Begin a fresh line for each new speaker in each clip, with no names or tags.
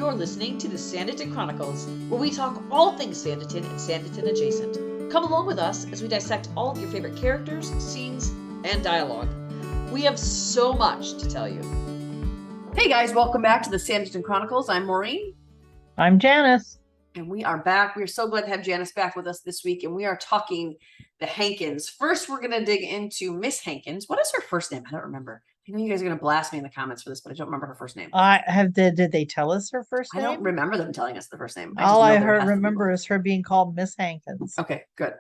You're listening to the Sanditon Chronicles, where we talk all things Sanditon and Sanditon adjacent. Come along with us as we dissect all of your favorite characters, scenes, and dialogue. We have so much to tell you. Hey guys, welcome back to the Sanditon Chronicles. I'm Maureen.
I'm Janice.
And we are back. We are so glad to have Janice back with us this week, and we are talking the Hankins. First, we're going to dig into Miss Hankins. What is her first name? I don't remember. I know you guys are going to blast me in the comments for this, but I don't remember her first name.
Did they tell us her first name?
I don't remember them telling us the first name.
All I remember is her being called Miss Hankins.
Okay, good.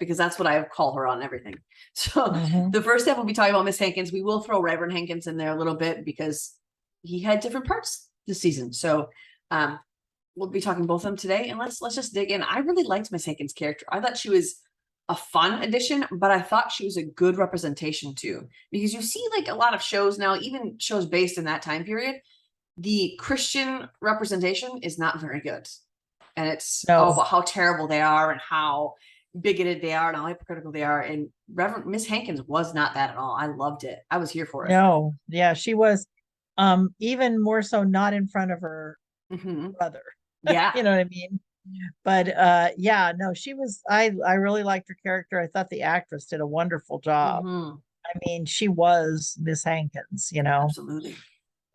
Because that's what I call her on everything. So The first step we'll be talking about Miss Hankins. We will throw Reverend Hankins in there a little bit because he had different parts this season. So we'll be talking both of them today, and let's just dig in. I really liked Miss Hankins' character. I thought she was a fun addition, but I thought she was a good representation too, because you see like a lot of shows now, even shows based in that time period, the Christian representation is not very good, and it's about how terrible they are and how bigoted they are and how hypocritical they are. And Reverend Miss Hankins was not that at all. I loved it. I was here for it.
No, yeah, she was even more so not in front of her brother.
Yeah.
You know what I mean? But she was, I really liked her character. I thought the actress did a wonderful job. I mean, she was Miss Hankins, you know.
Absolutely.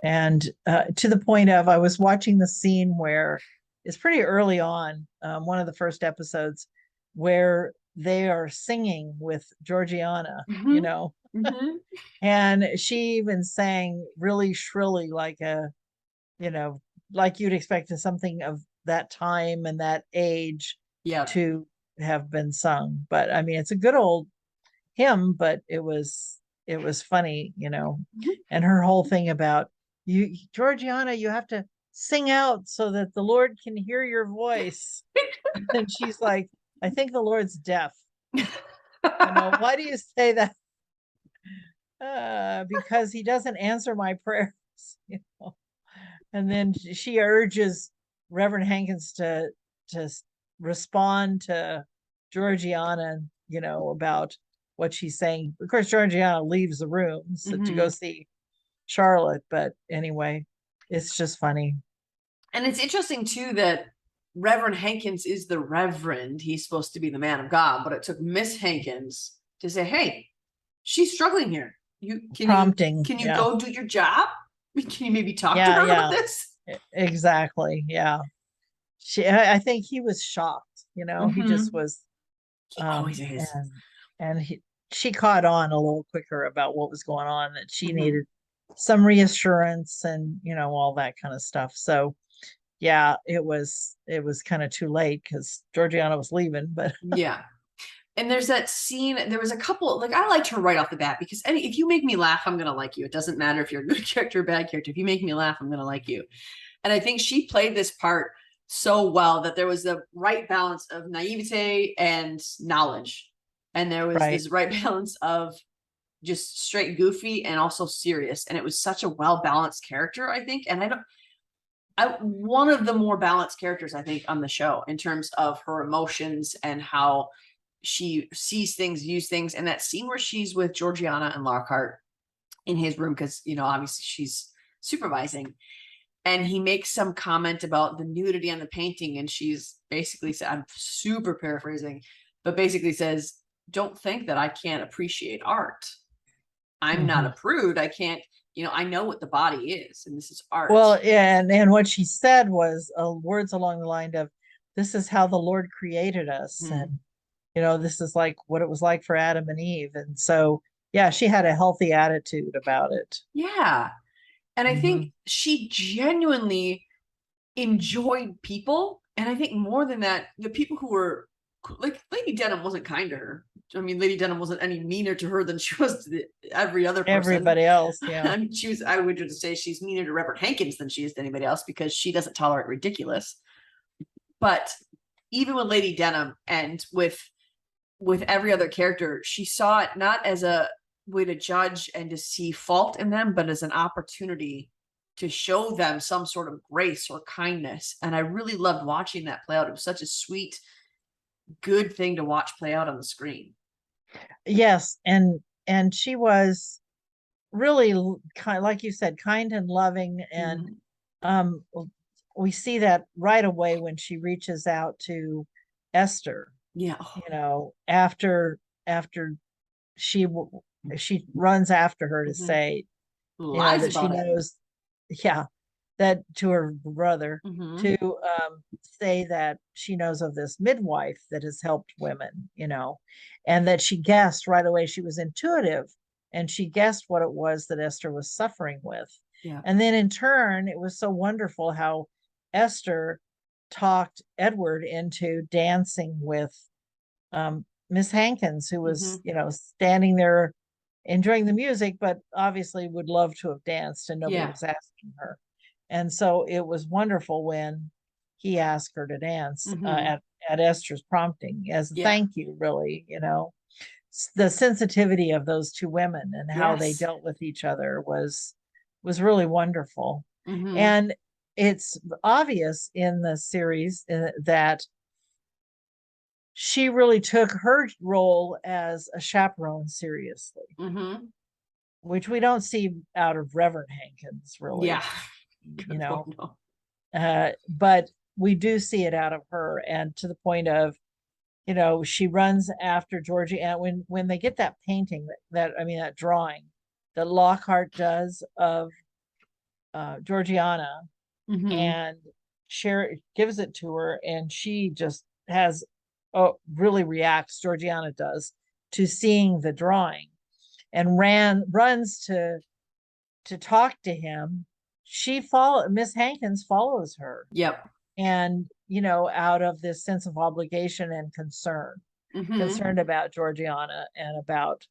And to the point of, I was watching the scene where it's pretty early on, one of the first episodes, where they are singing with Georgiana, you know. And she even sang really shrilly, like like you'd expect something of that time and that age to have been sung. But I mean, it's a good old hymn, but it was funny, you know. And her whole thing about Georgiana, you have to sing out so that the Lord can hear your voice. And she's like, I think the Lord's deaf. You know, why do you say that? Because he doesn't answer my prayers, you know. And then she urges Reverend Hankins to respond to Georgiana, you know, about what she's saying. Of course, Georgiana leaves the room to go see Charlotte, but anyway, it's just funny.
And it's interesting too that Reverend Hankins is the Reverend. He's supposed to be the man of God, but it took Miss Hankins to say, "Hey, she's struggling here. Can you go do your job? Can you maybe talk to her about this?"
Exactly. Yeah. I think he was shocked, you know. He just was.
He always is.
And she caught on a little quicker about what was going on, that she needed some reassurance and, you know, all that kind of stuff. So yeah, it was kind of too late because Georgiana was leaving, but
yeah. And there's that scene, there was a couple, like, I liked her right off the bat because if you make me laugh, I'm going to like you. It doesn't matter if you're a good character or bad character. If you make me laugh, I'm going to like you. And I think she played this part so well that there was the right balance of naivete and knowledge. And there was this right balance of just straight goofy and also serious. And it was such a well-balanced character, I think. And one of the more balanced characters, I think, on the show in terms of her emotions and how she sees things, views things. And that scene where she's with Georgiana and Lockhart in his room, because, you know, obviously she's supervising, and he makes some comment about the nudity on the painting, and she's basically said, I'm super paraphrasing, but basically says, don't think that I can't appreciate art. I'm not a prude. I can't, you know, I know what the body is, and this is art.
Well, yeah, and what she said was words along the line of, this is how the Lord created us. And you know, this is like what it was like for Adam and Eve. And so, yeah, she had a healthy attitude about it.
Yeah. And I think she genuinely enjoyed people. And I think more than that, the people who were like, Lady Denham wasn't kind to her. I mean, Lady Denham wasn't any meaner to her than she was to every other person.
Everybody else, yeah.
I mean, I would just say she's meaner to Reverend Hankins than she is to anybody else because she doesn't tolerate ridiculous. But even with Lady Denham and with every other character, she saw it not as a way to judge and to see fault in them, but as an opportunity to show them some sort of grace or kindness. And I really loved watching that play out. It was such a sweet, good thing to watch play out on the screen.
Yes, and she was really kind, like you said, kind and loving. And we see that right away when she reaches out to Esther,
Yeah.
after she she runs after her to
Mhm.
say,
Lies
that she
about it.
knows, yeah, that to her brother,
Mhm.
to say that she knows of this midwife that has helped women, and that she guessed right away. She was intuitive, and she guessed what it was that Esther was suffering with.
Yeah.
And then in turn, it was so wonderful how Esther talked Edward into dancing with Miss Hankins, who was,
Mhm.
standing there enjoying the music, but obviously would love to have danced, and nobody
Yeah.
was asking her. And so it was wonderful when he asked her to dance,
Mhm.
at Esther's prompting, as a
Yeah.
thank you, really, the sensitivity of those two women and how they
Yes.
dealt with each other was really wonderful.
Mhm.
And it's obvious in the series that she really took her role as a chaperone seriously,
Mhm.
which we don't see out of Reverend Hankins,
Yeah.
really, you
Good point.
know.
No.
But we do see it out of her, and to the point of, she runs after Georgie, and when they get that painting, I mean, that drawing that Lockhart does of Georgiana,
Mhm.
and gives it to her, and she just has, oh, really reacts, Georgiana does, to seeing the drawing, and runs to talk to him. Miss Hankins follows her,
Yep.
and out of this sense of obligation and
Mhm.
concerned about Georgiana, and about,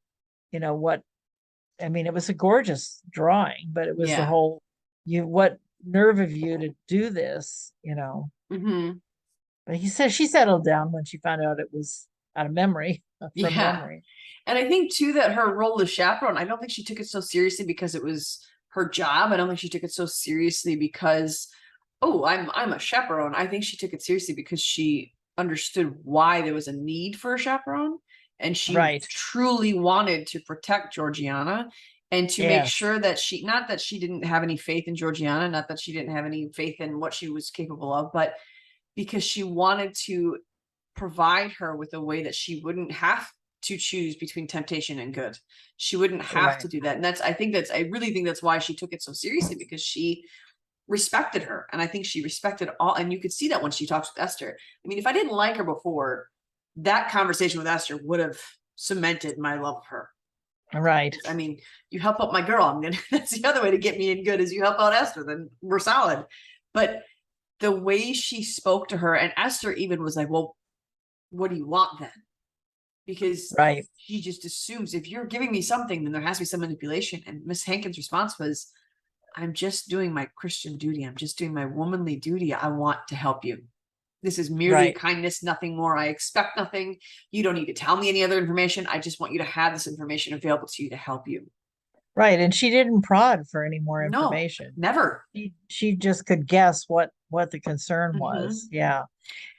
what, I mean, it was a gorgeous drawing, but it was the
Yeah.
whole, what nerve of you to do this,
Mhm.
but she settled down when she found out it was out of memory, from
Yeah.
memory.
And I think too that her role as chaperone, I don't think she took it so seriously because it was her job. I don't think she took it so seriously because, oh, I'm a chaperone. I think she took it seriously because she understood why there was a need for a chaperone, and she
Right.
truly wanted to protect Georgiana and to make
Yes.
sure that she, not that she didn't have any faith in Georgiana, not that she didn't have any faith in what she was capable of, but because she wanted to provide her with a way that she wouldn't have to choose between temptation and good. She wouldn't have
Right.
to do that. And I really think that's why she took it so seriously, because she respected her. And I think she respected all, and you could see that when she talks with Esther. I mean, if I didn't like her before, that conversation with Esther would have cemented my love of her.
Right.
I mean, you help out my girl. I'm gonna, that's the other way to get me in good, is you help out Esther, then we're solid. But the way she spoke to her, and Esther even was like, well, what do you want then? Because
Right.
she just assumes if you're giving me something, then there has to be some manipulation. And Miss Hankins' response was, I'm just doing my Christian duty. I'm just doing my womanly duty. I want to help you. This is merely
Right.
kindness, nothing more. I expect nothing. You don't need to tell me any other information. I just want you to have this information available to you to help you.
Right. And she didn't prod for any more
No,
information.
never.
She just could guess what the concern was.
Mm-hmm.
Yeah.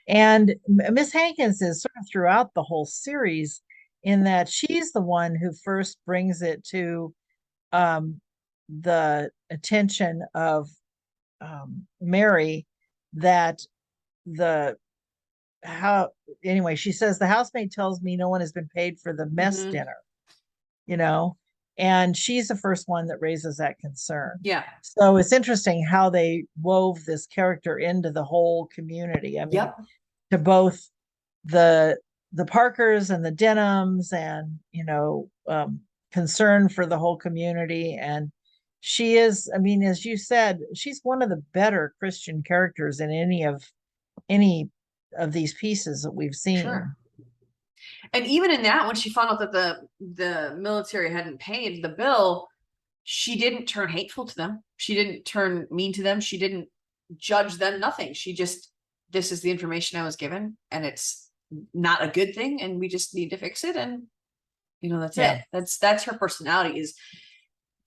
And Miss Hankins is sort of throughout the whole series, in that she's the one who first brings it to um, the attention of Mary, that the how anyway, she says, the housemaid tells me no one has been paid for the mess
Mm-hmm.
dinner, you know, and she's the first one that raises that concern.
Yeah.
So it's interesting how they wove this character into the whole community. I mean,
Yep.
to both the Parkers and the Denhams, and concern for the whole community. And she is, I mean, as you said, she's one of the better Christian characters in any of these pieces that we've
Sure.
seen.
And even in that, when she found out that the military hadn't paid the bill, she didn't turn hateful to them. She didn't turn mean to them. She didn't judge them, nothing. She just, this is the information I was given, and it's not a good thing, and we just need to fix it. And that's
Yeah.
it. That's her personality, is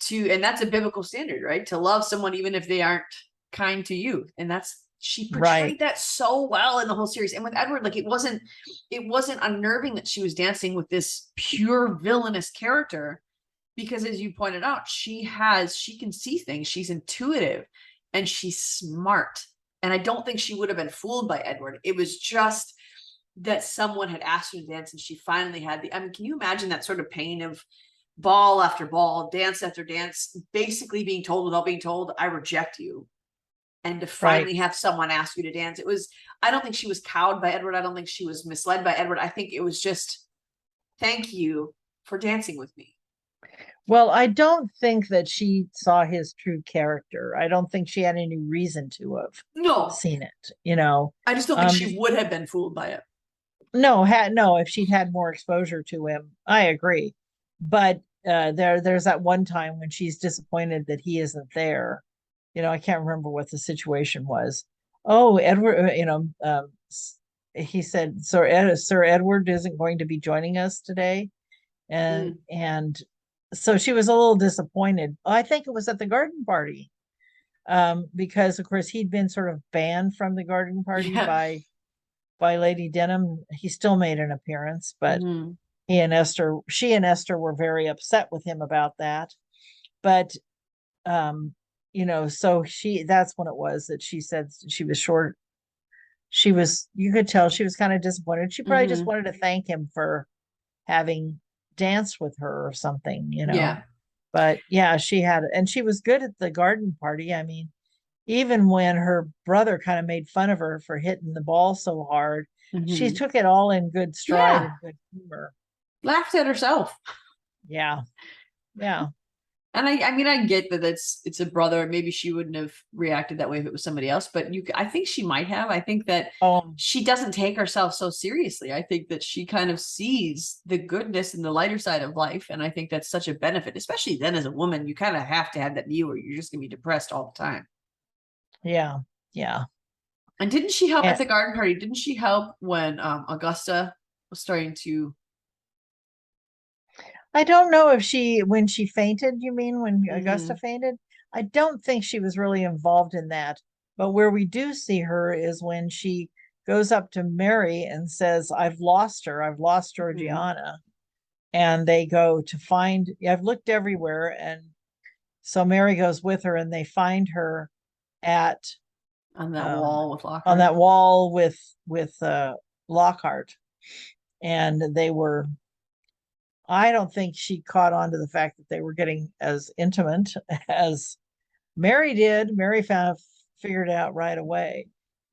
to, and that's a biblical standard, right? To love someone even if they aren't kind to you. And she
Right.
portrayed that so well in the whole series. And with Edward, like, it wasn't unnerving that she was dancing with this pure villainous character, because as you pointed out, she can see things, she's intuitive, and she's smart. And I don't think she would have been fooled by Edward. It was just that someone had asked her to dance and she finally had the, I mean, can you imagine that sort of pain of ball after ball, dance after dance, basically being told without being told, I reject you. And to
Right.
finally have someone ask you to dance. It was, I don't think she was cowed by Edward. I don't think she was misled by Edward. I think it was just, thank you for dancing with me.
Well, I don't think that she saw his true character. I don't think she had any reason to have
No,
seen it, you know.
I just don't think
Um,
she would have been fooled by it.
no, if she'd had more exposure to him, I agree. But there's that one time when she's disappointed that he isn't there. You know, I can't remember what the situation was. Oh, Edward, he said, Sir Edward isn't going to be joining us today. And so she was a little disappointed. I think it was at the garden party. Because of course he'd been sort of banned from the garden party
Yeah.
by Lady Denham. He still made an appearance, but
Mhm.
she and Esther were very upset with him about that. But so that's when it was that she said she was short. You could tell she was kind of disappointed. She probably just
Mhm.
wanted to thank him for having danced with her or something,
Yeah.
But yeah, and she was good at the garden party. I mean, even when her brother kind of made fun of her for hitting the ball so hard, she
Mhm.
took it all in good stride
Yeah.
and good humor.
Laughed at herself.
Yeah. Yeah.
And I mean, I get that it's a brother. Maybe she wouldn't have reacted that way if it was somebody else, but I think she might have. I think that
Um,
she doesn't take herself so seriously. I think that she kind of sees the goodness and the lighter side of life. And I think that's such a benefit, especially then as a woman, you kind of have to have that view where you're just gonna be depressed all the time.
yeah. Yeah.
And didn't she help at
And
the garden party? Didn't she help when Augusta was starting to
I don't know if when she fainted, you mean when Augusta
Mhm.
fainted? I don't think she was really involved in that. But where we do see her is when she goes up to Mary and says, I've lost her. I've lost
Mhm.
Georgiana. And they go to find, I've looked everywhere. And so Mary goes with her and they find her at
On that
um,
wall with
on
Lockhart.
that wall with Lockhart. And they were I don't think she caught on to the fact that they were getting as intimate as Mary did. Mary figured it out right away,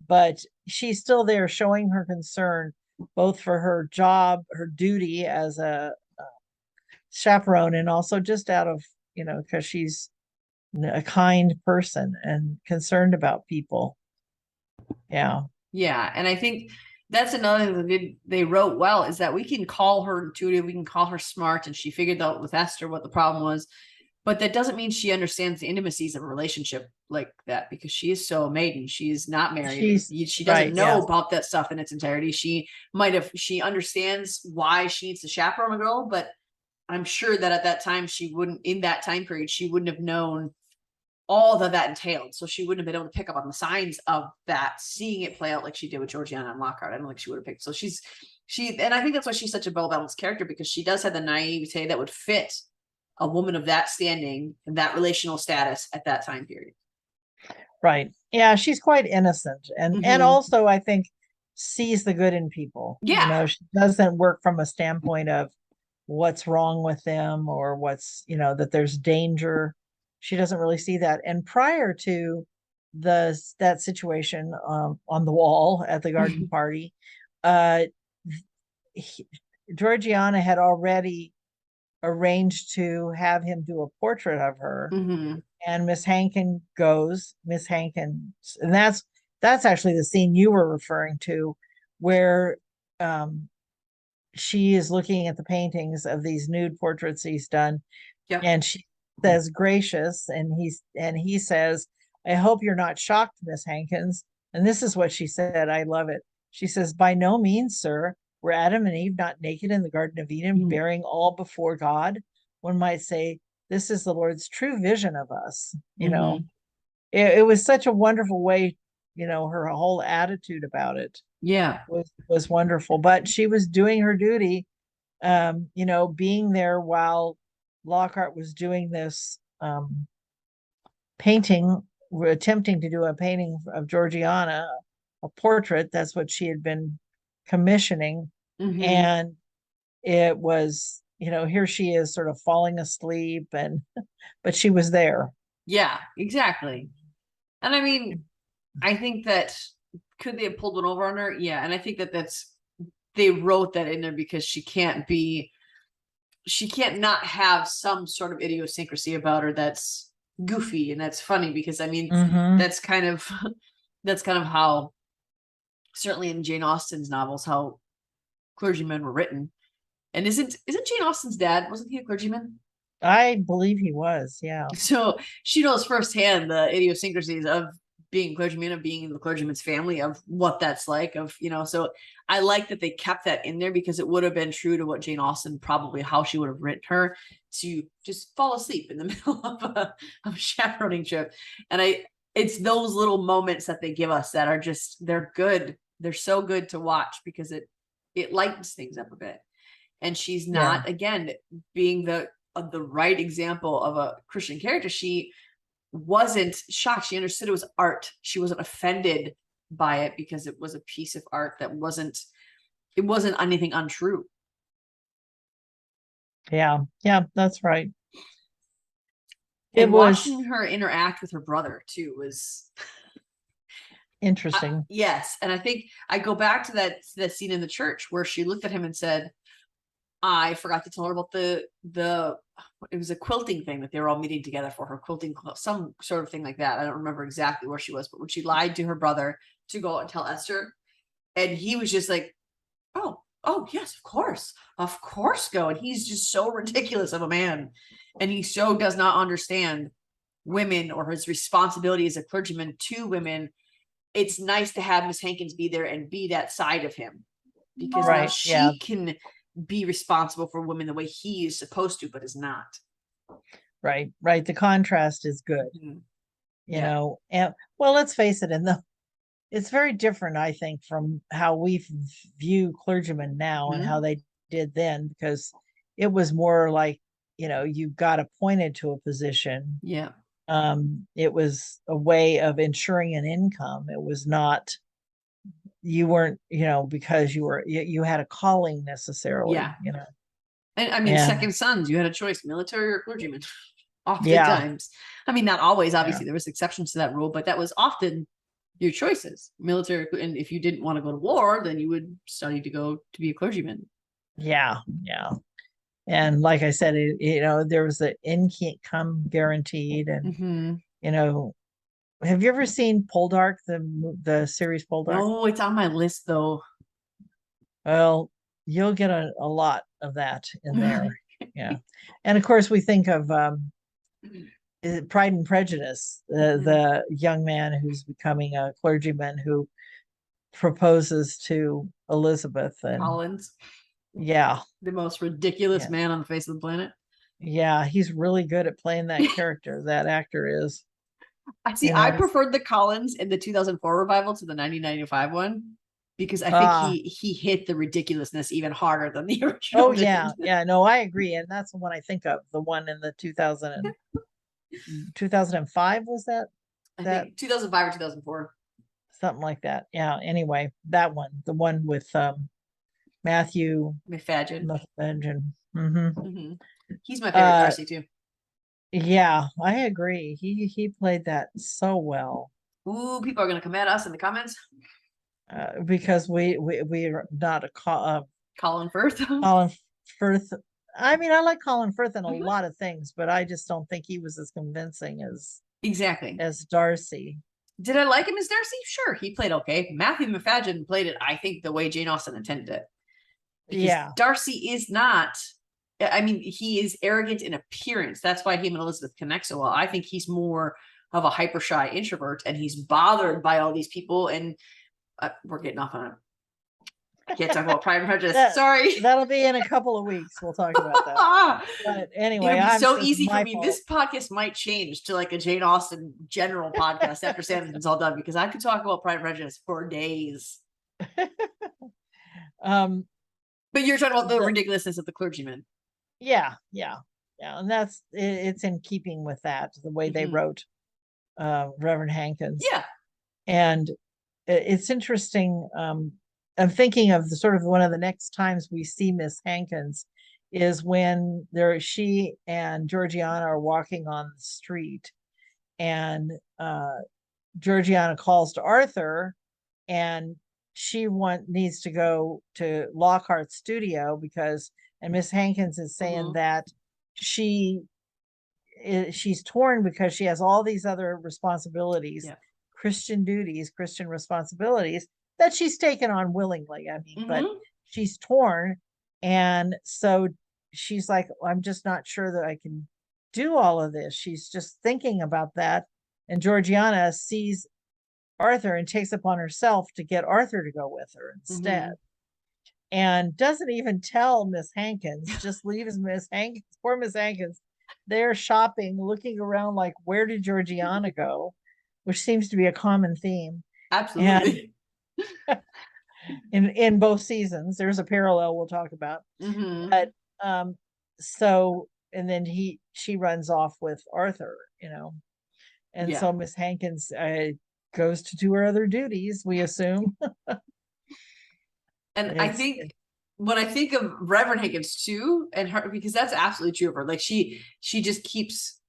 but she's still there showing her concern both for her job, her duty as a chaperone, and also just out of, because she's a kind person and concerned about people. Yeah.
Yeah, and I think that's another thing that they wrote well is that we can call her intuitive, we can call her smart, and she figured out with Esther what the problem was. But that doesn't mean she understands the intimacies of a relationship like that because she is so a maiden. She is not married.
She's
She doesn't
right.
know
Yes.
about that stuff in its entirety. She understands why she needs to chaperone a girl, but I'm sure that at that time she wouldn't, in that time period, she wouldn't have known all that entailed. So she wouldn't have been able to pick up on the signs of that, seeing it play out like she did with Georgiana and Lockhart. I don't think she would have picked. So and I think that's why she's such a well-balanced character because she does have the naivete that would fit a woman of that standing and that relational status at that time period.
Right. Yeah, she's quite innocent and
Mm-hmm.
also I think sees the good in people.
Yeah.
She doesn't work from a standpoint of what's wrong with them or that there's danger. She doesn't really see that. And prior to that situation on the wall at the garden party, uh he, Georgiana had already arranged to have him do a portrait of her,
Mm-hmm.
and Miss Hankins, and that's actually the scene you were referring to, where um, she is looking at the paintings of these nude portraits he's done,
Yep.
and she says, "Gracious," and he says, "I hope you're not shocked, Miss Hankins." And this is what she said. I love it. She says, "By no means, sir. Were Adam and Eve not naked in the Garden of Eden,
Mm-hmm.
bearing all before God? One might say, this is the Lord's true vision of us."
Mm-hmm.
It was such a wonderful way, her whole attitude about it
Yeah.
was wonderful. But she was doing her duty, being there while Lockhart was doing this painting were attempting to do a painting of Georgiana, a portrait. That's what she had been commissioning.
Hmm.
And it was, here she is sort of falling asleep, and but she was there.
Yeah, exactly. And I mean, I think that could they have pulled one over on her? Yeah, and I think that they wrote that in there because she can't not have some sort of idiosyncrasy about her that's goofy and that's funny, because I mean
Mm-hmm.
that's kind of that's kind of how, certainly in Jane Austen's novels, how clergymen were written. And isn't Jane Austen's dad, wasn't he a clergyman?
I believe he was, yeah.
So she knows firsthand the idiosyncrasies of being clergyman, of being in the clergyman's family, of what that's like, of, so I like that they kept that in there, because it would have been true to what Jane Austen, probably how she would have written her, to just fall asleep in the middle of a chaperoning trip. And it's those little moments that they give us that are just, they're good. They're so good to watch, because it lightens things up a bit. And she's
Yeah.
not, again, being the right example of a Christian character. She wasn't shocked. She understood it was art. She wasn't offended by it, because it was a piece of art that it wasn't anything untrue.
Yeah. Yeah, that's right. It
And
was
watching her interact with her brother too was
interesting.
yes. And I think I go back to that scene in the church where she looked at him and said, I forgot to tell her about the it was a quilting thing that they were all meeting together for, her quilting, some sort of thing like that. I don't remember exactly where she was, but when she lied to her brother to go out and tell Esther, and he was just like, oh yes, of course go. And he's just so ridiculous of a man, and he so does not understand women or his responsibility as a clergyman to women. It's nice to have Miss Hankins be there and be that side of him, because now
Right. Yeah.
she can be responsible for women the way he is supposed to, but is not.
Right. Right. The contrast is good,
Mm-hmm. Yeah.
and well, let's face it, it's very different, I think, from how we view clergymen now and
Mm-hmm.
how they did then, because it was more like, you got appointed to a position.
Yeah.
It was a way of ensuring an income. It was not, you weren't, because you had a calling necessarily,
Yeah. And I mean,
and
second sons, you had a choice, military or clergyman.
yeah,
Oftentimes, I mean, not always,
yeah,
obviously there was exceptions to that rule, but that was often your choices, military. And if you didn't want to go to war, then you would study to go to be a clergyman.
yeah, yeah. And like I said, there was the income guaranteed, and
Mm-hmm.
you know, have you ever seen Poldark, the series Poldark?
No, it's on my list though.
Well, you'll get a lot of that in there.
Really?
Yeah. And of course, we think of Pride and Prejudice,
Mm-hmm.
the young man who's becoming a clergyman who proposes to Elizabeth. And
Collins,
yeah,
the most ridiculous
yeah,
man on the face of the planet.
yeah, he's really good at playing that character. That actor is,
I see.
you
I
know,
preferred the Collins in the 2004 revival to the 1995 one, because I think
ah,
he hit the ridiculousness even harder than the
oh
original
yeah,
did.
yeah, no, I agree. And that's the one I think of, the one in the 2005, was that?
I
That
think 2005 or 2004.
something like that. Yeah. Anyway, that one, the one with Matthew
McFadden.
Muffin. Mm-hmm.
Mm-hmm. He's my favorite
Uh,
Darcy too.
yeah, I agree. He played that so well.
Ooh, people are gonna come at us in the comments.
Because we're not
Colin Firth.
Colin Firth. I mean, I like Colin Firth in a
Mhm.
lot of things, but I just don't think he was as convincing
Exactly.
as Darcy.
Did I like him as Darcy? Sure, he played okay. Matthew McFadden played it, I think, the way Jane Austen intended it. Because
Yeah,
Darcy is not, I mean, he is arrogant in appearance. That's why him and Elizabeth connect so well. I think he's more of a hyper shy introvert, and he's bothered by all these people. And we're getting off on a, I can't talk about Pride and Prejudice.
that
Sorry.
that'll be in a couple of weeks. We'll talk about that. But anyway,
It'll be so
it's
easy for
my
me.
fault.
This podcast might change to like a Jane Austen general podcast after Sanditon's all done, because I could talk about Pride and Prejudice for days.
um,
But you're talking about the
the
ridiculousness of the clergyman.
yeah, yeah, yeah, and it's in keeping with that, the way they
Mm-hmm.
wrote Reverend Hankins.
Yeah.
And it's interesting. I'm thinking of the sort of one of the next times we see Miss Hankins is when she and Georgiana are walking on the street, and Georgiana calls to Arthur, and she needs to go to Lockhart's studio and Miss Hankins is saying that she's torn because she has all these other responsibilities, Christian duties, Christian responsibilities that she's taken on willingly. I mean, but she's torn. And so she's like, I'm just not sure that I can do all of this. She's just thinking about that. And Georgiana sees Arthur and takes upon herself to get Arthur to go with her instead. And doesn't even tell Miss Hankins, just leaves Miss Hankins, poor Miss Hankins, there shopping, looking around like, where did Georgiana go? Which seems to be a common theme.
Absolutely.
And in both seasons, there's a parallel we'll talk about. But so, and then she runs off with Arthur, and so Miss Hankins goes to do her other duties, we assume.
And I think when I think of Reverend Hankins too, and her, because that's absolutely true of her, like she just keeps,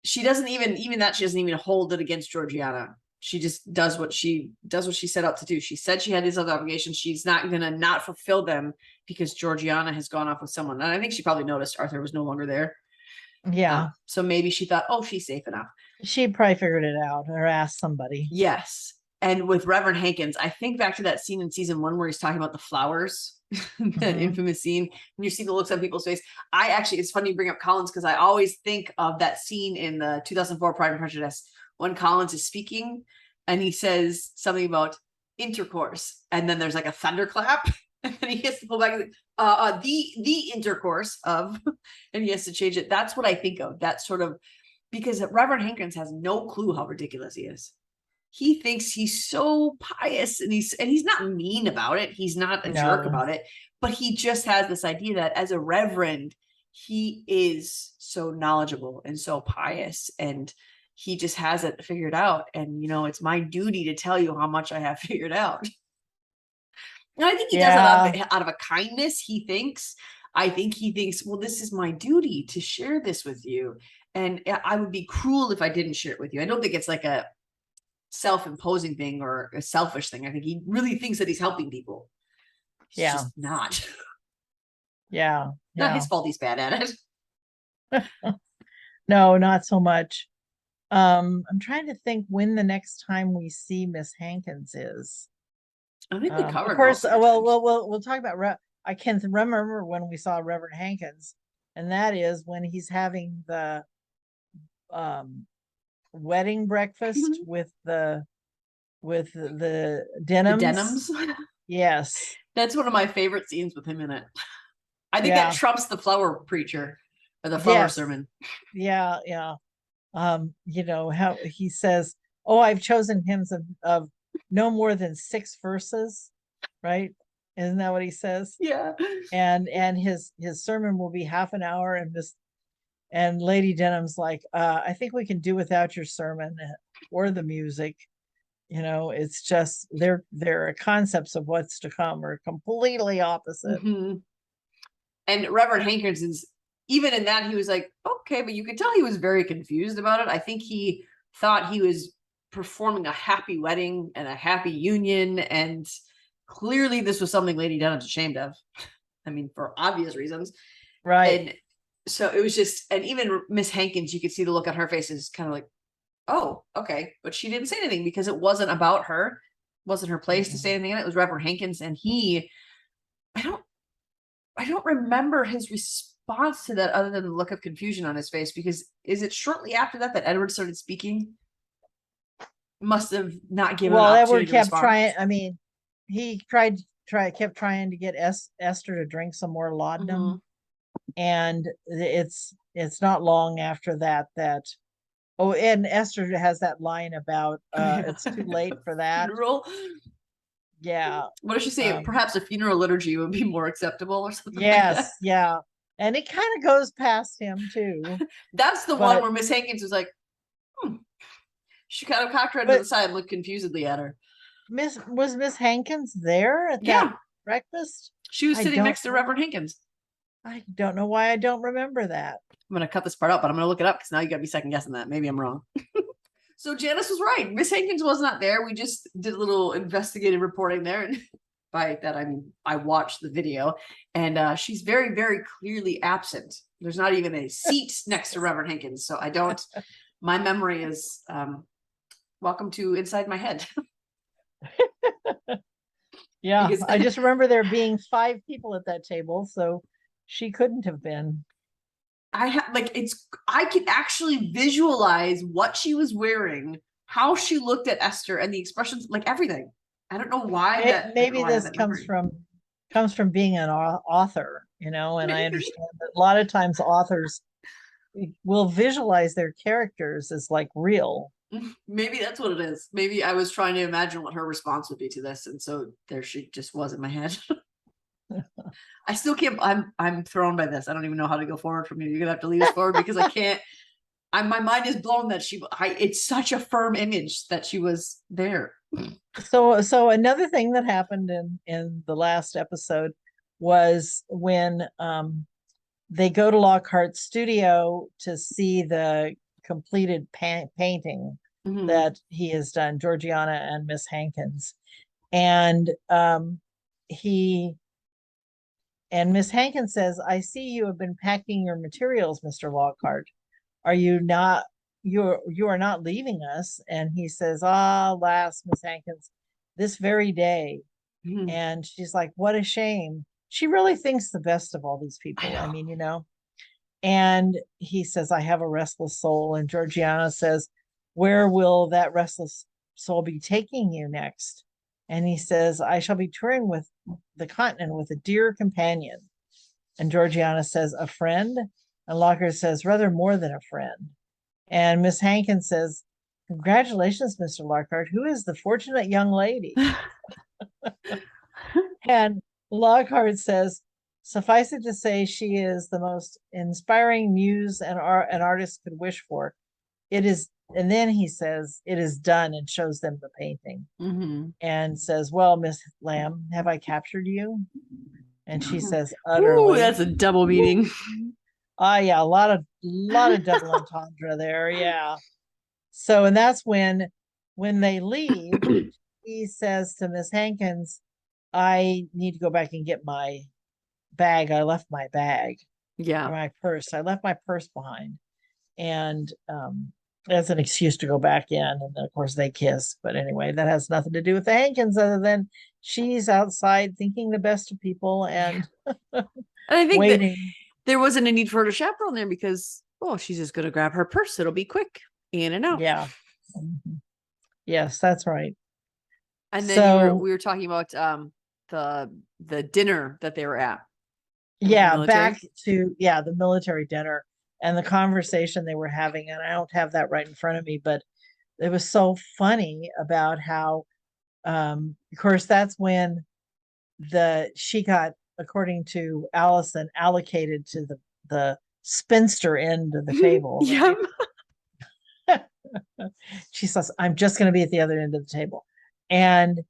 she doesn't even hold it against Georgiana. She just does what she set out to do. She said she had these other obligations. She's not gonna not fulfill them because Georgiana has gone off with someone. And I think she probably noticed Arthur was no longer there.
Yeah.
So maybe she thought, oh, she's safe enough.
She probably figured it out or asked somebody.
Yes. And with Reverend Hankins, I think back to that scene in season 1 where he's talking about the flowers, that infamous scene, and you see the looks on people's face. It's funny you bring up Collins, because I always think of that scene in the 2004 Pride and Prejudice when Collins is speaking and he says something about intercourse, and then there's like a thunderclap, and then he has to pull back the intercourse of, and he has to change it. That's what I think of. That sort of, because Reverend Hankins has no clue how ridiculous he is. He thinks he's so pious, and he's not mean about it. He's not a jerk about it, but he just has this idea that as a reverend, he is so knowledgeable and so pious, and he just has it figured out. And, it's my duty to tell you how much I have figured out. And I think he does it out of a kindness, he thinks. I think he thinks, well, this is my duty to share this with you. And I would be cruel if I didn't share it with you. I don't think it's like a self-imposing thing or a selfish thing. I think he really thinks that he's helping people. He's just not. Not his fault he's bad at it.
No, not so much. I'm trying to think when the next time we see Miss Hankins is.
I think we covered.
Of course, we'll talk about. I can remember when we saw Reverend Hankins, and that is when he's having the wedding breakfast with the Denhams.
The Denhams.
Yes,
that's one of my favorite scenes with him in it. I think that trumps the flower preacher or the flower sermon.
Yeah. How he says, "Oh, I've chosen hymns of no more than 6 verses," right? Isn't that what he says?
Yeah.
And his sermon will be half an hour, and Lady Denham's like, I think we can do without your sermon or the music. It's just their concepts of what's to come are completely opposite.
And Reverend Hankins is, even in that, he was like, okay, but you could tell he was very confused about it. I think he thought he was performing a happy wedding and a happy union, and clearly this was something Lady Denham's ashamed of. I mean, for obvious reasons.
Right.
And so it was just, and even Miss Hankins, you could see the look on her face is kind of like, oh, okay. But she didn't say anything because it wasn't about her. It wasn't her place to say anything. It was Reverend Hankins. And I don't remember his response to that other than the look of confusion on his face, because is it shortly after that Edward started speaking? Must have not given.
Well, Edward kept trying. I mean, he kept trying to get Esther to drink some more laudanum, and it's not long after that. Oh, and Esther has that line about it's too late for that.
Funeral. Yeah. What does she say? Perhaps a funeral liturgy would be more acceptable or something.
Yes,
like that.
Yeah. And it kind of goes past him too.
That's the one where Miss Hankins was like, She kind of cocked her head to
But
the side and looked confusedly at her.
Miss Hankins there at that
Yeah,
breakfast?
she was
I
sitting
don't
next to
know.
Reverend Hankins.
I don't know why I don't remember that.
I'm going to cut this part out, but I'm going to look it up because now you got me second guessing that. Maybe I'm wrong. So Janice was right. Miss Hankins was not there. We just did a little investigative reporting there. And by that, I mean, I watched the video and she's very, very clearly absent. There's not even a seat next to Reverend Hankins. So I don't, my memory is welcome to inside my head.
Yeah,
Because
I just remember there being 5 people at that table, so she couldn't have been.
I have like I can actually visualize what she was wearing, how she looked at Esther, and the expressions, like everything. I don't know why that. I don't know
Maybe
why I have
this
that memory.
comes from being an author, you know, and I
Maybe.
understand that a lot of times authors will visualize their characters as like real.
Maybe that's what it is. Maybe I was trying to imagine what her response would be to this, and so there she just was in my head. I still can't. I'm thrown by this. I don't even know how to go forward from here. You're gonna have to lead us forward because I can't. My mind is blown that it's such a firm image that she was there.
So another thing that happened in the last episode was when they go to Lockhart's studio to see the completed painting
Mhm.
that he has done, Georgiana and Miss Hankins. And he and Miss Hankins says, I see you have been packing your materials, Mr. Lockhart. Are you not you are not leaving us? And he says, ah, alas, Miss Hankins, this very day.
Mhm.
And she's like, what a shame. She really thinks the best of all these
I
people. I
know.
mean, you know. And he says, I have a restless soul. And Georgiana says, where will that restless soul be taking you next? And he says, I shall be touring with the continent with a dear companion. And Georgiana says, a friend? And Lockhart says, rather more than a friend. And Miss Hankins says, congratulations, Mr. Lockhart. Who is the fortunate young lady? And Lockhart says, suffice it to say, she is the most inspiring muse an artist could wish for. It is, and then he says, it is done, and shows them the painting.
Mhm.
And says, well, Miss Lamb, have I captured you? And she says,
Ooh,
utterly.
that's a double meaning.
Ah, yeah, a lot of double entendre there. Yeah. So, and that's when they leave, he says to Miss Hankins, I need to go back and get my bag. I left my bag or
Yeah.
my purse. I left my purse behind. And as an excuse to go back in. And then, of course, they kiss. But anyway, that has nothing to do with the Hankins other than she's outside thinking the best of people
Yeah.
and
And I think that
waiting.
there wasn't a need for her to chaperone there because, oh, she's just going to grab her purse. It'll be quick, in and out.
Yeah. Mhm. Yes, that's right.
And then
So,
we were talking about the dinner that they were at with the
yeah, back
military.
to, yeah, the military dinner and the conversation they were having. And I don't have that right in front of me, but it was so funny about how, of course, that's when she got, according to Allison, allocated to the spinster end of the table,
Yeah.
right? She says, I'm just going to be at the other end of the table. And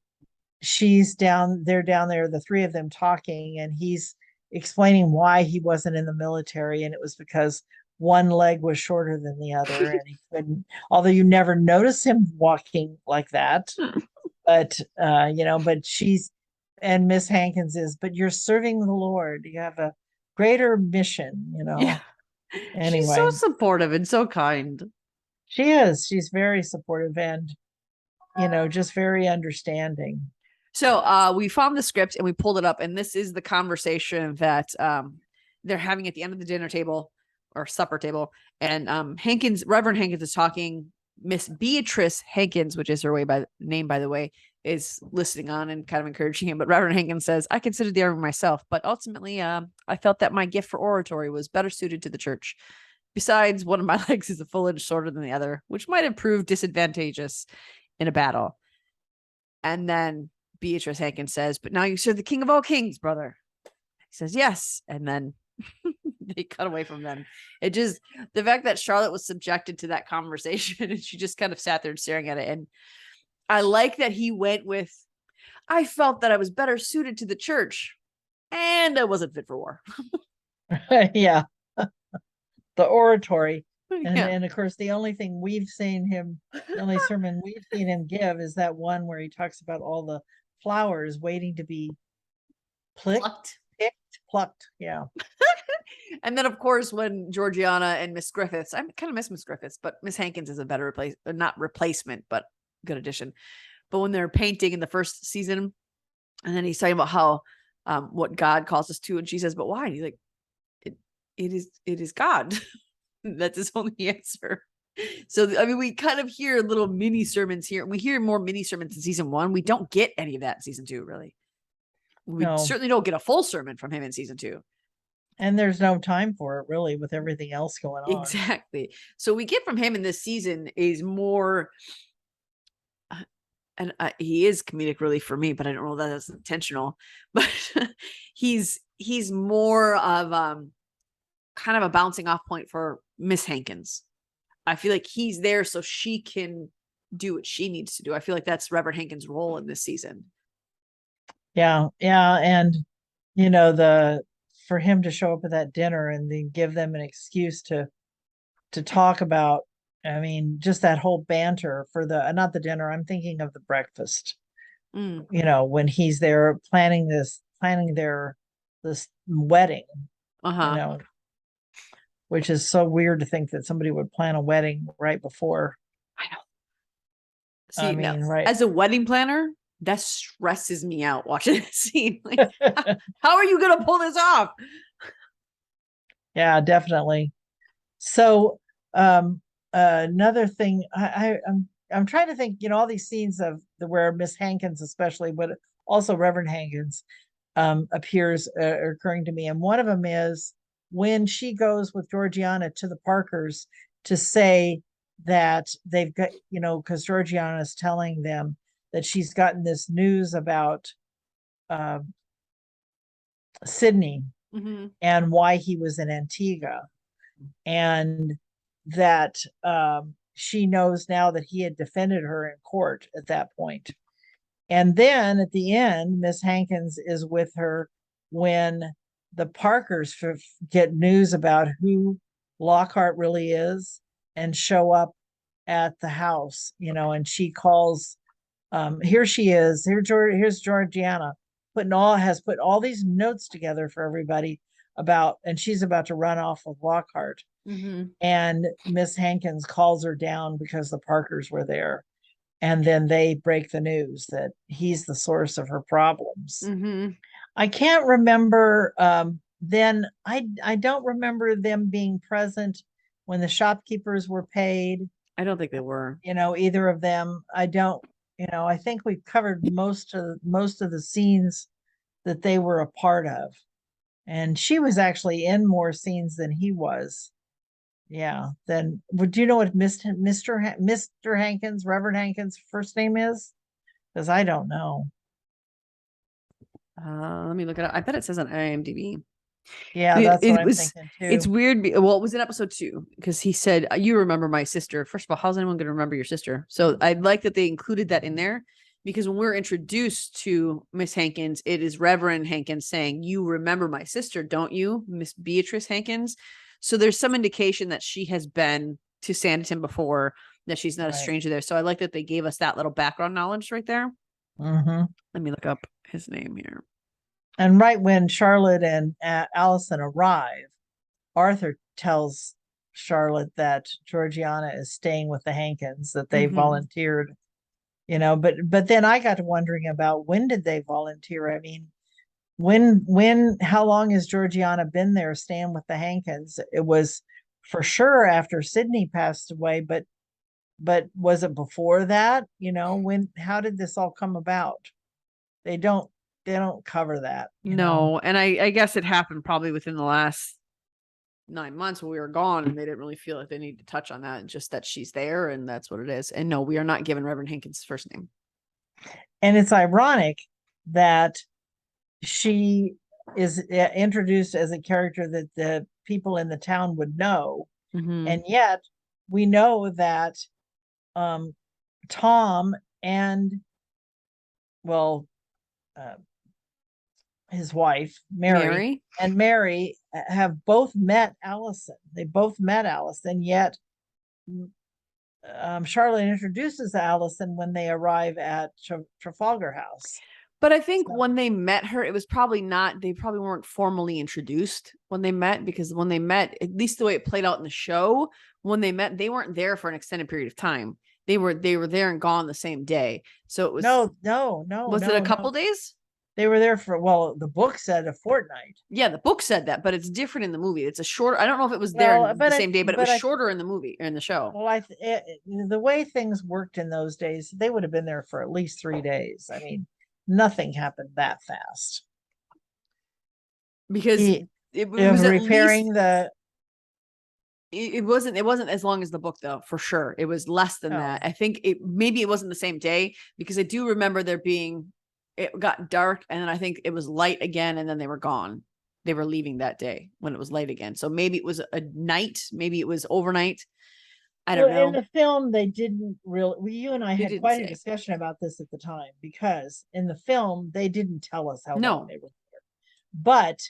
they're down there, the 3 of them talking, and he's explaining why he wasn't in the military. And it was because one leg was shorter than the other, and he couldn't, although you never notice him walking like that. But but and Miss Hankins is, but you're serving the Lord. You have a greater mission,
Yeah. She's so
Anyway,
supportive and so kind.
she is. She's very supportive and, just very understanding.
So we found the script and we pulled it up, and this is the conversation that they're having at the end of the dinner table or supper table. And Reverend Hankins is talking. Miss Beatrice Hankins, which is her name, by the way, is listening on and kind of encouraging him. But Reverend Hankins says, I considered the army myself, but ultimately I felt that my gift for oratory was better suited to the church. Besides, one of my legs is a full inch shorter than the other, which might have proved disadvantageous in a battle. And then Beatrice Hankins says, but now you serve the king of all kings, brother. He says, yes. And then they cut away from them. It just, the fact that Charlotte was subjected to that conversation and she just kind of sat there staring at it. And I like that he went with, I felt that I was better suited to the church and I wasn't fit for war.
Yeah. The oratory.
Yeah.
And of course, the only sermon we've seen him give is that one where he talks about all the flowers waiting to be plucked. Yeah.
And then, of course, when Georgiana and Miss Griffiths, I kind of miss Miss Griffiths, but Miss Hankins is a better not replacement, but good addition. But when they're painting in the first season, and then he's talking about how what God calls us to, and she says, "But why?" And he's like, "It is God." That's his only answer. So, I mean, we kind of hear little mini sermons here. We hear more mini sermons in season 1. We don't get any of that in season 2, really. We certainly don't get a full sermon from him in season 2.
And there's no time for it, really, with everything else going on.
Exactly. So we get from him in this season is more, and he is comedic relief for me, but I don't know that that's intentional. But he's more of kind of a bouncing off point for Miss Hankins. I feel like he's there so she can do what she needs to do. I feel like that's Reverend Hankins' role in this season.
Yeah, and for him to show up at that dinner and then give them an excuse to talk about, I mean, just that whole banter for not the dinner, I'm thinking of the breakfast. When he's there planning this wedding, which is so weird to think that somebody would plan a wedding right before.
I know. See, right. As a wedding planner, that stresses me out watching this scene. Like, how are you going to pull this off?
Yeah, definitely. So, another thing, I'm trying to think, all these scenes of where Miss Hankins, especially, but also Reverend Hankins, appears occurring to me, and one of them is when she goes with Georgiana to the Parkers to say that they've got, because Georgiana is telling them that she's gotten this news about Sydney and why he was in Antigua, and that she knows now that he had defended her in court at that point. And then at the end, Miss Hankins is with her when the Parkers get news about who Lockhart really is and show up at the house, and she calls, here she is, here's Georgiana has put all these notes together for everybody and she's about to run off with Lockhart. And Miss Hankins calls her down because the Parkers were there. And then they break the news that he's the source of her problems. I can't remember. Then I don't remember them being present when the shopkeepers were paid.
I don't think they were.
Either of them. I don't. I think we've covered most of the scenes that they were a part of, and she was actually in more scenes than he was. Yeah. Then would you know what Mr. Hankins, Reverend Hankins' first name is? Because I don't know.
Let me look it up. I bet it says on IMDb.
Yeah, that's what I'm thinking too.
It's weird. Well, it was in episode 2 because he said, "You remember my sister." First of all, how's anyone going to remember your sister? So I'd like that they included that in there, because when we're introduced to Miss Hankins, it is Reverend Hankins saying, "You remember my sister, don't you, Miss Beatrice Hankins?" So there's some indication that she has been to Sanditon before, that she's not a stranger there. So I like that they gave us that little background knowledge right there. Let me look up his name here.
And right when Charlotte and Allison arrive, Arthur tells Charlotte that Georgiana is staying with the Hankins, that they volunteered, but then I got to wondering about, when did they volunteer? I mean, how long has Georgiana been there staying with the Hankins? It was for sure after Sydney passed away, but was it before that? How did this all come about? They don't cover that.
No. And I guess it happened probably within the last 9 months when we were gone, and they didn't really feel like they need to touch on that, just that she's there and that's what it is. And no, we are not given Reverend Hankins' first name.
And it's ironic that she is introduced as a character that the people in the town would know.
Mm-hmm.
And yet we know that Tom and, well, uh, his wife,
Mary.
and Mary have both met Allison. They both met Allison, yet Charlotte introduces Allison when they arrive at Trafalgar House.
But I think
So,
when they met her, it was probably not, they probably weren't formally introduced when they met, because when they met, at least the way it played out in the show, when they met, they weren't there for an extended period of time. They were there and gone the same day. So it was, was it a couple days?
They were there for, well, the book said a fortnight.
Yeah, the book said that, but it's different in the movie. It's a short, I don't know if it was there the same day, but it was shorter in the movie or in the show.
Well, the way things worked in those days, they would have been there for at least 3 days. I mean, nothing happened that fast.
Because it was
repairing the,
it wasn't as long as the book though, for sure. It was less than that. I think maybe it wasn't the same day, because I do remember there being, it got dark and then I think it was light again and then they were gone. They were leaving that day when it was light again. So maybe it was a night, maybe it was overnight. I don't know.
In the film, they didn't really, you and I had quite a discussion about this at the time, because in the film, they didn't tell us how long they were there. But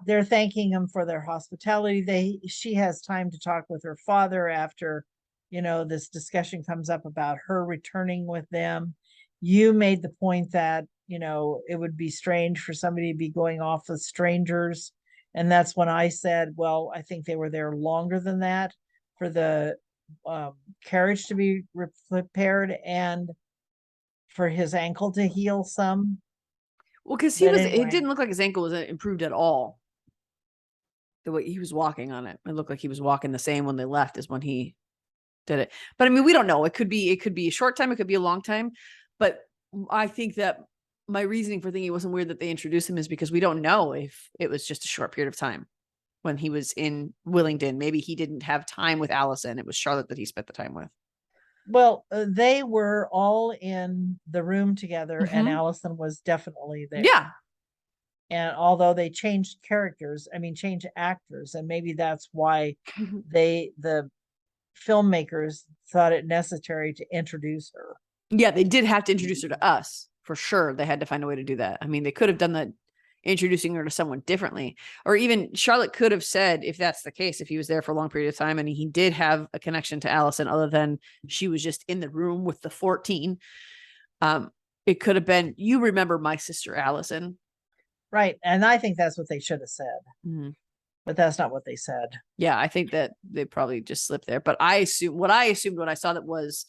they're thanking them for their hospitality. She has time to talk with her father after, this discussion comes up about her returning with them. You made the point that, it would be strange for somebody to be going off with strangers. And that's when I said, well, I think they were there longer than that for the carriage to be repaired and for his ankle to heal some.
Well, because it didn't look like his ankle was improved at all. The way he was walking on it, it looked like he was walking the same when they left as when he did it. But I mean, we don't know. It could be a short time. It could be a long time. But I think that my reasoning for thinking it wasn't weird that they introduced him is because we don't know if it was just a short period of time when he was in Willingdon. Maybe he didn't have time with Allison. It was Charlotte that he spent the time with.
Well, they were all in the room together, and Allison was definitely there.
Yeah.
And although they changed changed actors, and maybe that's why the filmmakers thought it necessary to introduce her.
Yeah, they did have to introduce her to us, for sure. They had to find a way to do that. I mean, they could have done that, introducing her to someone differently, or even Charlotte could have said, if that's the case, if he was there for a long period of time and he did have a connection to Allison other than she was just in the room with the 14, it could have been, you remember my sister Allison.
Right. And I think that's what they should have said. But that's not what they said.
Yeah, I think that they probably just slipped there. But I assumed when I saw that was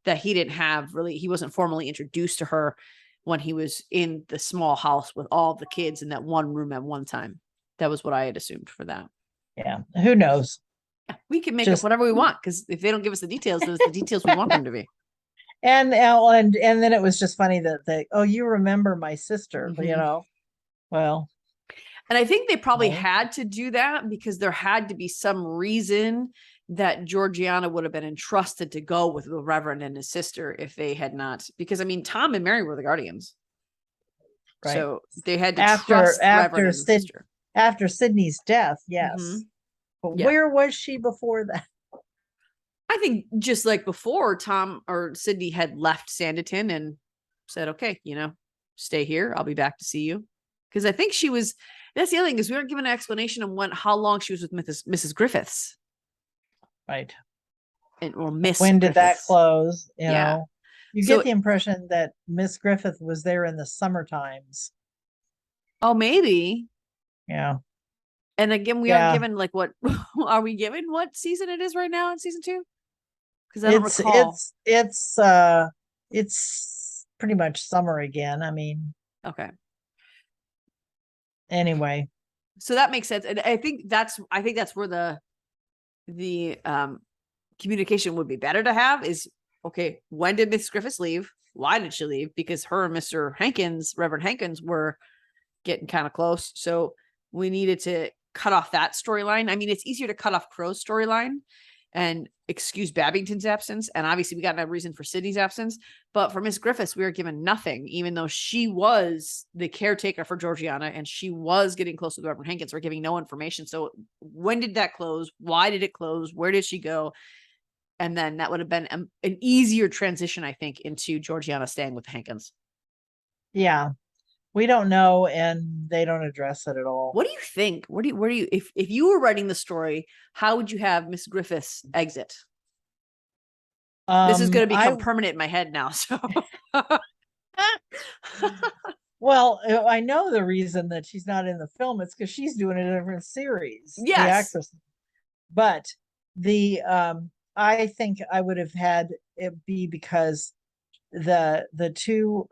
that he wasn't formally introduced to her when he was in the small house with all the kids in that one room at one time. That was what I had assumed for that.
Yeah. Who knows?
Yeah, we can make up whatever we want, because if they don't give us the details, then it's the details we want them to be.
And then it was just funny that you remember my sister, well.
And I think they probably had to do that because there had to be some reason that Georgiana would have been entrusted to go with the Reverend and his sister if they had not. Because I mean, Tom and Mary were the guardians, right? So they had to trust Reverend and his sister
after Sydney's death. Yes, but where was she before that?
I think just like before, Tom or Sydney had left Sanditon and said, "Okay, stay here. I'll be back to see you." Because I think she was. That's the other thing, is we weren't given an explanation of how long she was with Mrs. Griffiths.
Right.
Or Miss
When did
Griffiths.
That close? You get the impression that Miss Griffith was there in the summer times.
Oh, maybe.
Yeah.
And again, we aren't given what are we given what season it is right now in season 2? Because I don't recall.
It's pretty much summer again. I mean,
okay.
Anyway,
so that makes sense, and I think that's where the communication would be better to have is, okay, when did Miss Griffiths leave? Why did she leave? Because her and Mr. Hankins, Reverend Hankins, were getting kind of close, so we needed to cut off that storyline. I mean, it's easier to cut off Crow's storyline and excuse Babington's absence. And obviously we got no reason for Sydney's absence. But for Miss Griffiths, we were given nothing, even though she was the caretaker for Georgiana and she was getting close with Reverend Hankins. We're giving no information. So when did that close? Why did it close? Where did she go? And then that would have been an easier transition, I think, into Georgiana staying with Hankins.
Yeah. We don't know, and they don't address it at all.
What do you think? Where do you if you were writing the story, how would you have Miss Griffiths exit? This is going to become permanent in my head now. So
well, I know the reason that she's not in the film. It's because she's doing a different series.
Yes.
The actress. But the I think I would have had it be because the two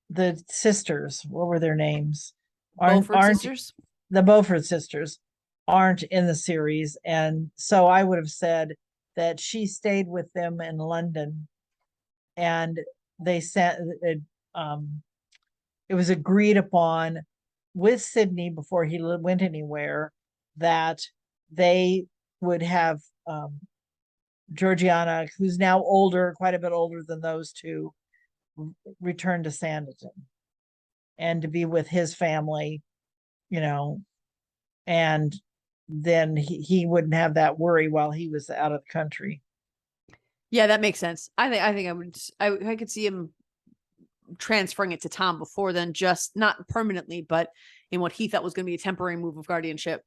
the sisters, what were their names?
Aren't sisters?
The Beaufort sisters aren't in the series. And so I would have said that she stayed with them in London, and they sent it was agreed upon with Sydney before he went anywhere that they would have Georgiana, who's now older, quite a bit older than those two, return to Sanditon and to be with his family, and then he wouldn't have that worry while he was out of the country.
Yeah, that makes sense. I think I could see him transferring it to Tom before then, just not permanently, but in what he thought was going to be a temporary move of guardianship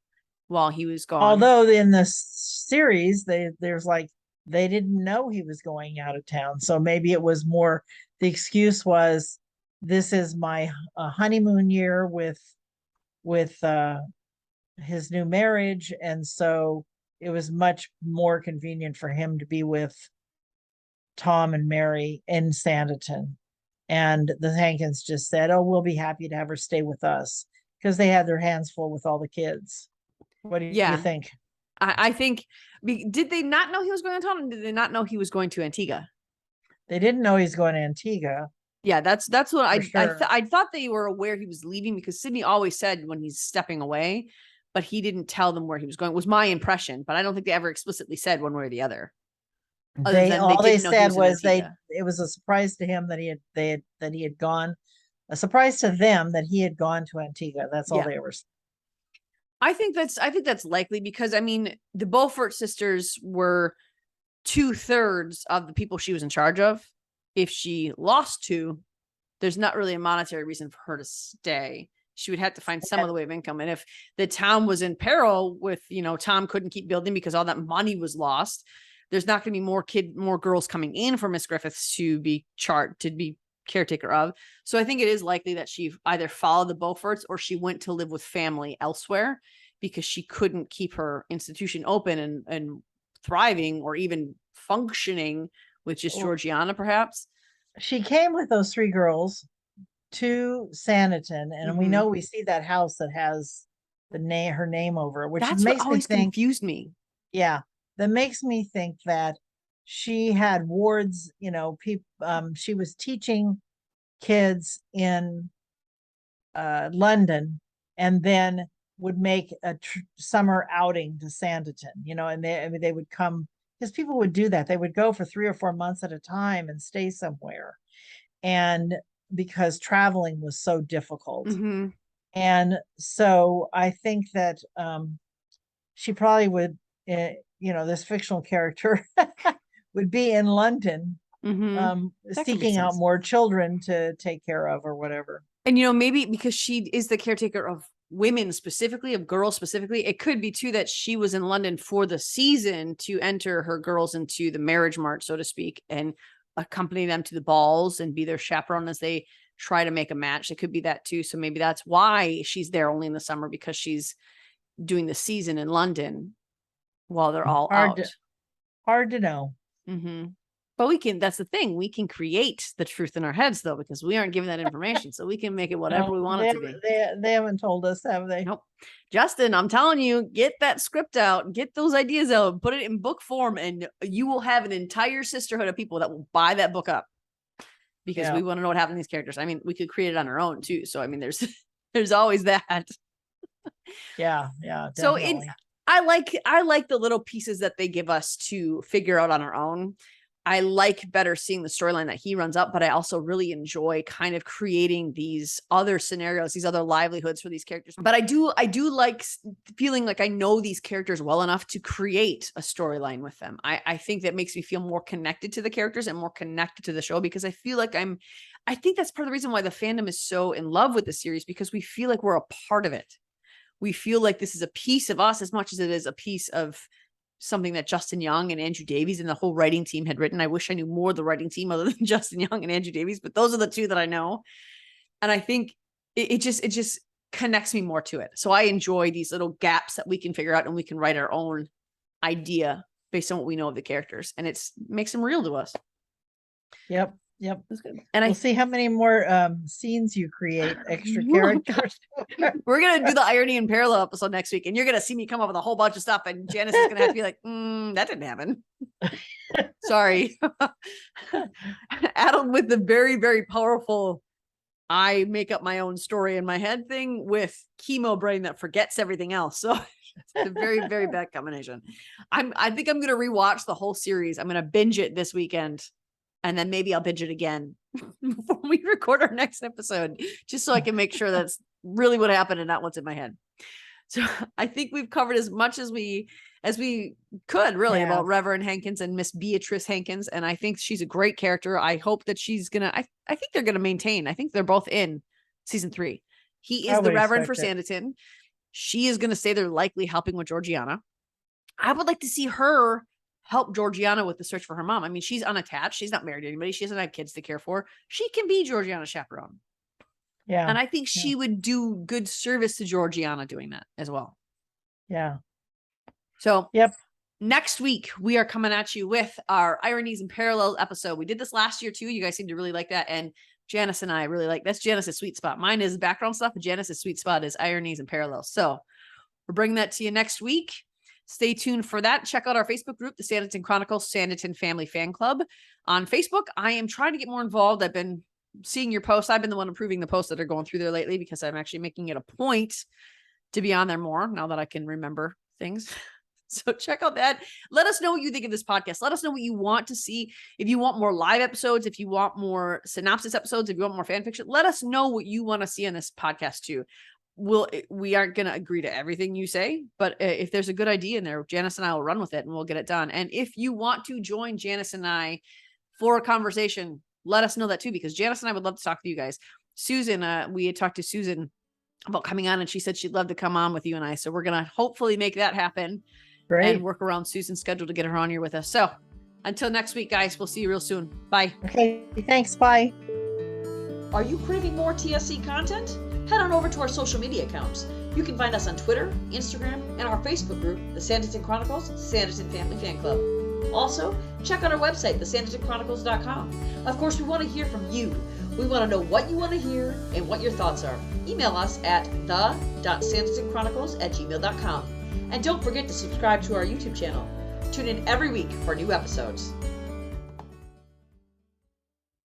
while he was gone.
Although in the series, there's like, they didn't know he was going out of town. So maybe it was more, the excuse was, this is my honeymoon year with his new marriage. And so it was much more convenient for him to be with Tom and Mary in Sanditon. And the Hankins just said, oh, we'll be happy to have her stay with us, because they had their hands full with all the kids. What do you think?
I think, did they not know he was going to Tom? Did they not know he was going to Antigua?
They didn't know he was going to Antigua.
Yeah, that's what I thought they were aware he was leaving, because Sydney always said when he's stepping away, but he didn't tell them where he was going, was my impression. But I don't think they ever explicitly said one way or the other.
All they said was it was a surprise to him that he had gone, a surprise to them that he had gone to Antigua. That's all they ever said.
I think that's likely, because I mean, the Beaufort sisters were 2/3 of the people she was in charge of. If she lost two, there's not really a monetary reason for her to stay. She would have to find some other way of income. And if the town was in peril with, Tom couldn't keep building because all that money was lost, there's not going to be more girls coming in for Miss Griffiths to be caretaker of. So I think it is likely that she either followed the Beauforts or she went to live with family elsewhere, because she couldn't keep her institution open and thriving or even functioning with just Georgiana, perhaps.
She came with those three girls to Sanditon, and we see that house that has her name over it, which
that's
makes
what always confused me.
Yeah, that makes me think that she had wards, she was teaching kids in London, and then would make a summer outing to Sanditon, and they would come, because people would do that. They would go for 3 or 4 months at a time and stay somewhere. And because traveling was so difficult. And so I think that she probably would, this fictional character would be in London, seeking out more children to take care of or whatever.
And, maybe because she is the caretaker of women specifically, of girls specifically, it could be too that she was in London for the season to enter her girls into the marriage mart, so to speak, and accompany them to the balls and be their chaperone as they try to make a match. It could be that too. So maybe that's why she's there only in the summer, because she's doing the season in London while they're all out.
Hard to know.
But that's the thing. We can create the truth in our heads, though, because we aren't given that information. So we can make it whatever we want it to be.
They haven't told us, have they?
Nope. Justin, I'm telling you, get that script out, get those ideas out, put it in book form, and you will have an entire sisterhood of people that will buy that book up, because we want to know what happened to these characters. I mean, we could create it on our own too. So I mean, there's always that.
Yeah, definitely.
I like the little pieces that they give us to figure out on our own. I like better seeing the storyline that he runs up, but I also really enjoy kind of creating these other scenarios, these other livelihoods for these characters. But I do like feeling like I know these characters well enough to create a storyline with them. I think that makes me feel more connected to the characters and more connected to the show, because I feel like I think that's part of the reason why the fandom is so in love with the series, because we feel like we're a part of it. We feel like this is a piece of us as much as it is a piece of something that Justin Young and Andrew Davies and the whole writing team had written. I wish I knew more of the writing team other than Justin Young and Andrew Davies, but those are the two that I know. And I think it just connects me more to it. So I enjoy these little gaps that we can figure out, and we can write our own idea based on what we know of the characters, and it makes them real to us.
Yep.
That's good. And
we'll see how many more scenes you create, extra characters.
We're gonna do the irony and parallel episode next week, and you're gonna see me come up with a whole bunch of stuff, and Janice is gonna have to be like, that didn't happen. Sorry. Addled with the very, very powerful I make up my own story in my head thing with chemo brain that forgets everything else. So it's a very, very bad combination. I think I'm gonna rewatch the whole series. I'm gonna binge it this weekend. And then maybe I'll binge it again before we record our next episode, just so I can make sure that's really what happened and not what's in my head. So I think we've covered as much as we could really about Reverend Hankins and Miss Beatrice Hankins. And I think she's a great character. I hope that she's gonna, I think they're gonna maintain. I think they're both in season 3. He is the Reverend for Sanditon. She is gonna stay there, likely helping with Georgiana. I would like to see her help Georgiana with the search for her mom. I mean, she's unattached. She's not married to anybody. She doesn't have kids to care for. She can be Georgiana's chaperone. Yeah. And I think she would do good service to Georgiana doing that as well.
Yeah.
So next week, we are coming at you with our Ironies and Parallels episode. We did this last year too. You guys seem to really like that. And Janice and I really like, that's Janice's sweet spot. Mine is background stuff, but Janice's sweet spot is Ironies and Parallels. So we're bringing that to you next week. Stay tuned for that. Check out our Facebook group, the Sanditon Chronicles Sanditon Family Fan Club on Facebook. I am trying to get more involved. I've been seeing your posts. I've been the one approving the posts that are going through there lately, because I'm actually making it a point to be on there more now that I can remember things. So check out that. Let us know what you think of this podcast. Let us know what you want to see. If you want more live episodes, if you want more synopsis episodes, if you want more fan fiction, let us know what you want to see on this podcast too. We aren't going to agree to everything you say, but if there's a good idea in there, Janice and I will run with it and we'll get it done. And if you want to join Janice and I for a conversation, let us know that too, because Janice and I would love to talk to you guys. Susan, we had talked to Susan about coming on, and she said she'd love to come on with you and I. So we're going to hopefully make that happen. Great. And work around Susan's schedule to get her on here with us. So until next week, guys, we'll see you real soon. Bye.
Okay. Thanks. Bye.
Are you craving more TSC content? Head on over to our social media accounts. You can find us on Twitter, Instagram, and our Facebook group, the Sanditon Chronicles Sanditon Family Fan Club. Also, check out our website, thesanditonchronicles.com. Of course, we want to hear from you. We want to know what you want to hear and what your thoughts are. Email us at the.sanditonchronicles@gmail.com. And don't forget to subscribe to our YouTube channel. Tune in every week for new episodes.